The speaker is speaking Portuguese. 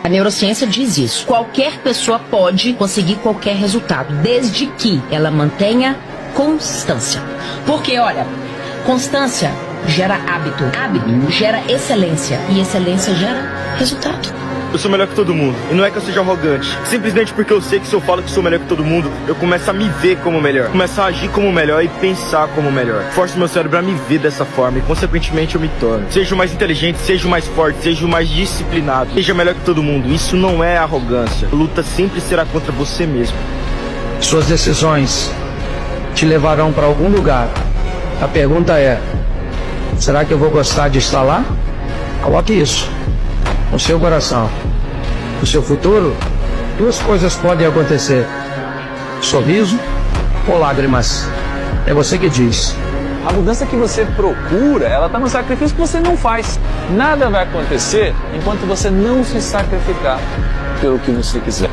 A neurociência diz isso. Qualquer pessoa pode conseguir qualquer resultado, desde que ela mantenha constância. Porque, olha, constância gera hábito, hábito gera excelência e excelência gera resultado. Eu sou melhor que todo mundo, e não é que eu seja arrogante. Simplesmente porque eu sei que se eu falo que sou melhor que todo mundo, eu começo a me ver como melhor. Começo a agir como melhor e pensar como melhor. Forço meu cérebro a me ver dessa forma e consequentemente eu me torno. Seja o mais inteligente, seja o mais forte, seja o mais disciplinado. Seja melhor que todo mundo. Isso não é arrogância. A luta sempre será contra você mesmo. Suas decisões te levarão para algum lugar. A pergunta é: será que eu vou gostar de estar lá? Coloque isso no seu coração. No seu futuro, duas coisas podem acontecer: sorriso ou lágrimas. É você que diz. A mudança que você procura, ela está no sacrifício que você não faz. Nada vai acontecer enquanto você não se sacrificar pelo que você quiser.